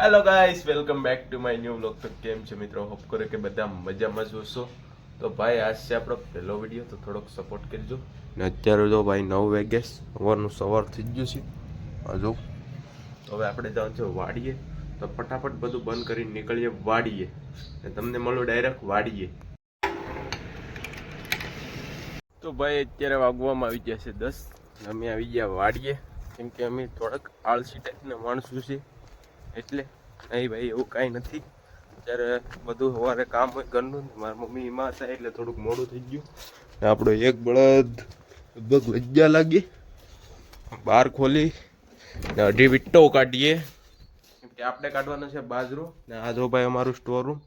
Hello guys, welcome back to my new vlog. તો કેમ છે મિત્રો? હોપ કરે કે બધા મજામાં જ હશો. તો ભાઈ આજ છે આપણો પહેલો વિડીયો, તો થોડોક સપોર્ટ કરજો. ને અત્યારે જો ભાઈ 9 વાગ્યા સવારનું સવાર થઈ ગયું છે. હજુ હવે આપણે જવાનું છે વાડીએ. તો ફટાફટ બધું બંધ કરીને નીકળીએ વાડીએ. ને તમને મળો ડાયરેક્ટ વાડીએ. તો ભાઈ અત્યારે વાગવામાં આવી ગયા છે 10. અમે આવી ગયા વાડીએ, કેમ કે અમે થોડાક આળસી ટાઈપના માણસો છે એટલે. નહીં ભાઈ, એવું કાંઈ નથી. અત્યારે બધું સવારે કામ હોય ઘરનું. મારા મમ્મી એમાં હતા એટલે થોડુંક મોડું થઈ ગયું. આપણો એક બળદ લગભગ લજ્જા લાગી બહાર ખોલી ને 2.5 વીટો કાઢીએ, કેમ કે આપણે કાઢવાનો છે બાજરો. ને આ જો ભાઈ અમારું સ્ટોર રૂમ.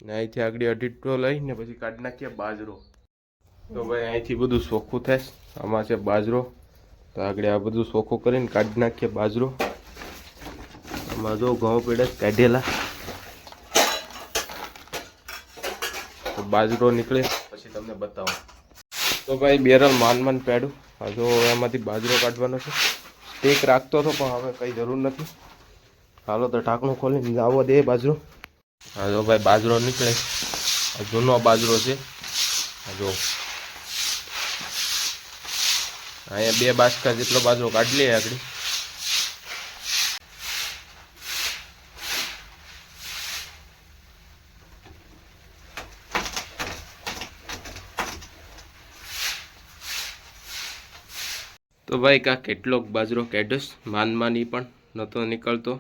ને અહીંથી આગળ 2.5 વીટો લઈને પછી કાઢી નાખીએ બાજરો. તો ભાઈ અહીંથી બધું ચોખ્ખું થાય. આમાં છે બાજરો. તો આગળ આ બધું ચોખ્ખું કરીને કાઢી નાખીએ બાજરો. આમાં જો ઘઉં પેડે કાઢેલા. તો બાજરો નીકળે પછી તમને બતાવો. તો ભાઈ બેરલ માન પેડું. હા, જો એમાંથી બાજરો કાઢવાનો છે. સ્ટેક રાખતો હતો પણ હવે કંઈ જરૂર નથી. હાલો તો ઢાંકણું ખોલીને આવવા દે બાજરો. હા જો ભાઈ બાજરો નીકળે. આ જૂનો બાજરો છે. હા જો અહીંયા 2 બાસકા જેટલો બાજરો કાઢી લે આગળ. તો ભાઈ કેટલોક બાજરો કાઢ્યો માનમાની પણ નહોતો નીકળતો.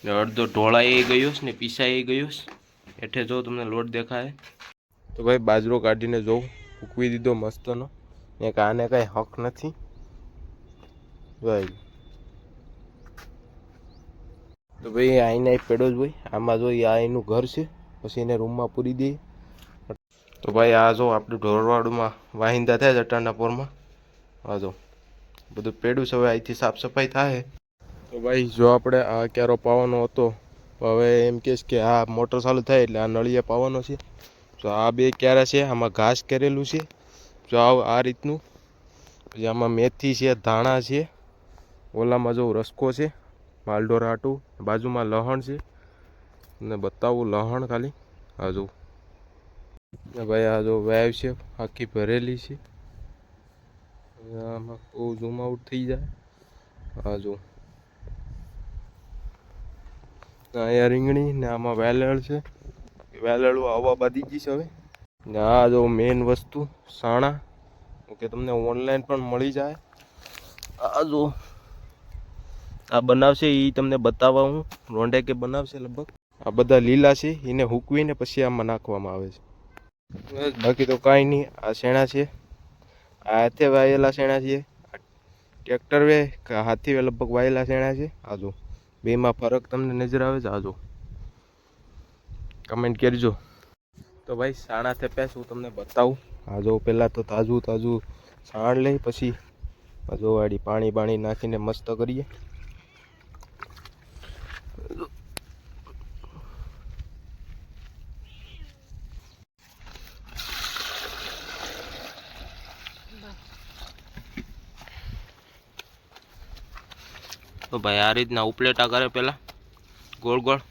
ને અડધો ઢોળાઈ ગયો ને પીસાઈ ગયો. એઠે જો તમને લોટ દેખાય. તો ભાઈ બાજરો કાઢીને જોઉં ફૂકવી દીધો મસ્તનો. એક આને કાંઈ હક નથી ભાઈ. તો ભાઈ આઈને એક પેડો જ ભાઈ. આમાં જો આ એનું ઘર છે, પછી એને રૂમમાં પૂરી દઈએ. તો ભાઈ આ જો આપણું ઢોરવાડુમાં વાહિંદા થાય જટાના પોરમાં. આ જો બધું પેડું છે. હવે અહીંથી સાફ સફાઈ થાય. તો ભાઈ જો આપણે આ ક્યારો પાવાનો હતો, હવે એમ કહેશ કે આ મોટર ચાલુ થાય એટલે આ નળિયા પાવાનો છે. તો આ 2 ક્યારા છે. આમાં ઘાસ કરેલું છે. જો આ રીતનું. પછી આમાં મેથી છે, ધાણા છે. ઓલામાં જો રસકો છે માલઢોર હાટું. બાજુમાં લહણ છે. ને બતાવું લહણ ખાલી. આ જો ભાઈ આ જો વાવ છે આખી ભરેલી છે. આમાં બહુ ઝૂમ આઉટ થઈ જાય. આ જો અહીંયા રીંગણી ને આમાં વેલળ છે. વેલળું આવવા બાંધી ગઈ છે હવે. ને આ જો મેન વસ્તુ સાણા. કે તમને ઓનલાઈન પણ મળી જાય. આ જો આ બનાવશે એ તમને બતાવવા હું. રોંડે કે બનાવશે લગભગ. આ બધા લીલા છે, એને હૂકવીને પછી આમાં નાખવામાં આવે છે. બાકી તો કાંઈ નહીં. આ શેણા છે. આ હાથે વાયેલા શેણા છે. ટ્રેક્ટર વે કે હાથી લગભગ વાયેલા શેણા છે. આ જો બેમાં ફરક તમને નજર આવે છે. આ જો કમેન્ટ કરજો. તો ભાઈ સાણા થેપ્યા હું તમને બતાવું. આ જો પહેલાં તો તાજું સાણ લઈ, પછી આ જો વાળી પાણી નાખીને મસ્ત કરીએ. તો ભાઈ આ રીતના ઉપલેટા કરે પેલા ગોળ ગોળ.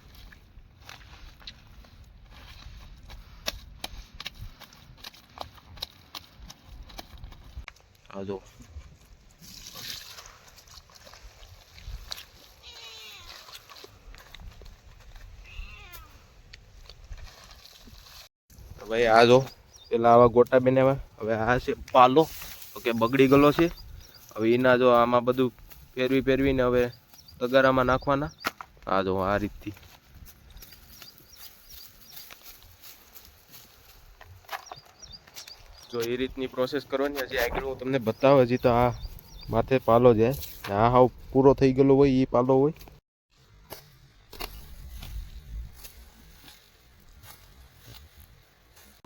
આ જો ભાઈ આ જો પેલા આવા ગોટા બનાવ્યા. હવે આ છે પાલો. ઓકે, બગડી ગયેલો છે. હવે એના જો આમાં બધું ફેરવીને હવે તગારામાં નાખવાના. આ જો આ રીતથી. જો એ રીતની પ્રોસેસ કરવાની. હજી આગળ હું તમને બતાવું. હજી તો આ માથે પાલો જાય. આ હાવ પૂરો થઈ ગયેલો હોય એ પાલો હોય.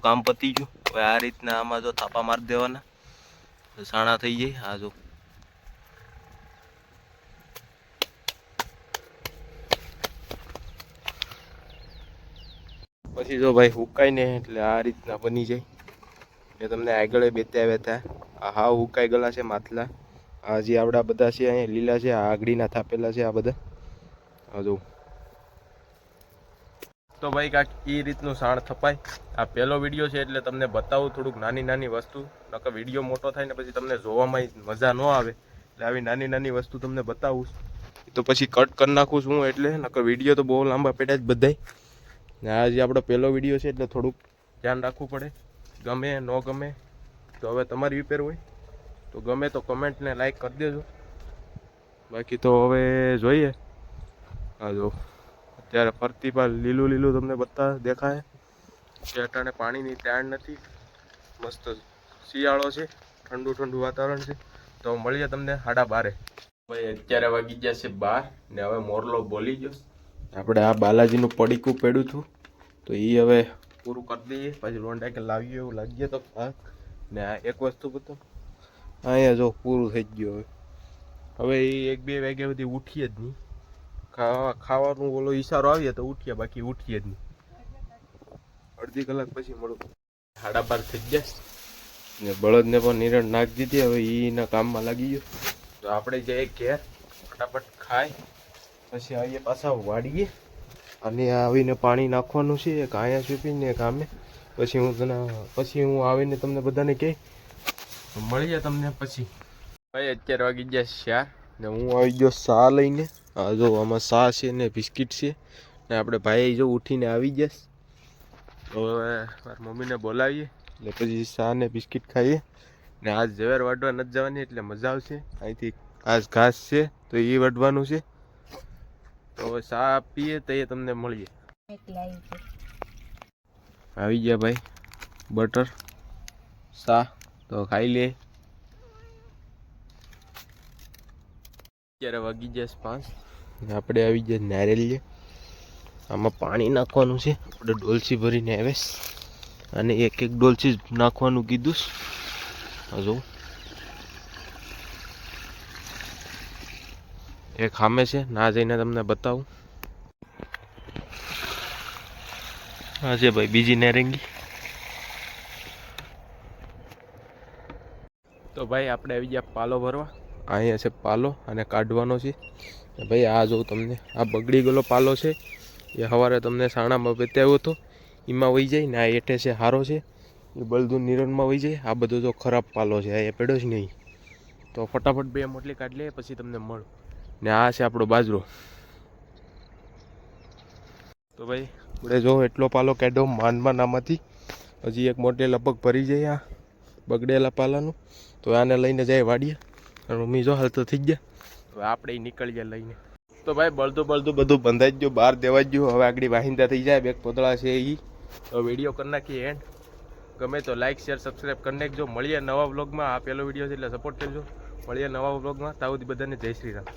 કામ પતી ગયું. હવે આ રીતના આમાં જો થાપા મારી દેવાના, સાણા થઈ જાય. આ જો પછી જો ભાઈ હુકાય ને એટલે આ રીતના બની જાય. એ તમને આગળ બતાવ્યા હતા. આ હાવ હુકાઈ ગયેલા છે માટલા. આ જે આવડા બધા છે અહીંયા લીલા છે. આ આગળીના થાપેલા છે આ બધા. આ જો તો ભાઈ કાંક એ રીતનું સાણ થપાય. આ પહેલો વિડીયો છે એટલે તમને બતાવું થોડુંક નાની નાની વસ્તુ. નકર વિડીયો મોટો થાય ને પછી તમને જોવામાં મજા ન આવે, એટલે આવી નાની નાની વસ્તુ તમને બતાવું. તો પછી કટ કરી નાખું છું એટલે, નકર વિડીયો તો બહુ લાંબા પડ્યા જ બધાય. ને આ જે આપણો પહેલો વિડીયો છે એટલે થોડુંક ધ્યાન રાખવું પડે. ગમે ન ગમે તો હવે તમારી ઉપર હોય. તો ગમે તો કમેન્ટને લાઈક કરી દેજો. બાકી તો હવે જોઈએ. હા જો અત્યારે ફરતી પર લીલું લીલું તમને બધા દેખાય કે અટાણે પાણીની તાણ નથી. મસ્ત શિયાળો છે, ઠંડુ ઠંડુ વાતાવરણ છે. તો મળીએ તમને 12:30. ભાઈ અત્યારે વાગી ગયા છે 12 ને હવે મોરલો બોલી ગયો. આપણે આ બાલાજીનું પડીકું પડ્યું હતું તો એ હવે પૂરું કરી દઈએ. પછી રોંડા કે લાવીએ એવું લાગીએ તો ને આ એક વસ્તુ બતો અહીંયા જો પૂરું થઈ ગયું. હવે એ 1-2 વાગ્યા સુધી ઉઠીએ જ નહીં. ખાવાનું ઓલો ઈશારો આવીએ તો ઉઠીએ, બાકી ઉઠીએ જ નહીં. અડધી કલાક પછી મળું. 12:30 થઈ ગયા ને બળદને પણ નિરણ નાખી દીધી. હવે એના કામમાં લાગી ગયો. તો આપણે જઈએ ઘેર, ફટાફટ ખાઈ પછી આવીએ પાછા વાડીએ. અને આવીને પાણી નાખવાનું છે એક અહીંયા ચૂપીને એક આમે. પછી હું આવીને તમને બધાને કહી મળીએ તમને પછી. ભાઈ અત્યારે વાગી ગયા 4 ને હું આવી ગયો સા લઈને. આ જો આમાં સા છે ને બિસ્કિટ છે ને આપણે ભાઈ જો ઉઠીને આવી ગયા. તો હવે મારી મમ્મીને બોલાવીએ એટલે પછી સા ને બિસ્કિટ ખાઈએ. ને આજ ઝવેર વાઢવા નથી જવાની એટલે મજા આવશે. અહીંથી આજ ઘાસ છે તો એ વાઢવાનું છે. તો હવે સા પીએ તો એ તમને મળીએ. આવી ગયા ભાઈ બટર સા, તો ખાઈ લે. અત્યારે વાગી જાય 5 ને આપણે આવી જાય નારિયેળ. આમાં પાણી નાખવાનું છે. આપણે ડોલસી ભરીને આવેશ અને એક ડોલસી નાખવાનું કીધું. હજુ એક સામે છે ના જઈને તમને બતાવું. હા છે ભાઈ બીજી નારંગી. તો ભાઈ આપણે આવી ગયા પાલો ભરવા. અહીંયા છે પાલો અને કાઢવાનો છે. ભાઈ આ જો તમને આ બગડી ગયેલો પાલો છે એ સવારે તમને સાણામાં બતાવ્યો હતો. એમાં વહી જાય ને આ એઠે છે હારો છે એ બળદું નિરણમાં વહી જાય. આ બધો જો ખરાબ પાલો છે એ પેડો જ નહીં. તો ફટાફટ 2 મોટલી કાઢી લે પછી તમને મળું. ને આ છે આપણો બાજરો. તો ભાઈ આપણે જો એટલો પાલો કાઢ્યો માંડમાં આમાંથી. હજી એક મોટે લગભગ ભરી જાય આ બગડેલા પાલાનું. તો આને લઈને જાય વાડીએ. મમ્મી જો હાલ તો થઈ ગયા. હવે આપણે નીકળી ગયા લઈને. તો ભાઈ બળદું બધું બંધાઈ જ ગયું, બહાર દેવા જ ગયું. હવે આગળ વાહિંદા થઈ જાય. 2 પોતળા છે એ. તો વિડીયો કરી નાખીએ એન્ડ. ગમે તો લાઈક શેર સબસ્ક્રાઈબ કરી નાખજો. મળીએ નવા વ્લોગમાં. આ પહેલો વિડીયો છે એટલે સપોર્ટ કરજો. મળીએ નવા વ્લોગમાં. ત્યાં સુધી બધાને જય શ્રી રામ.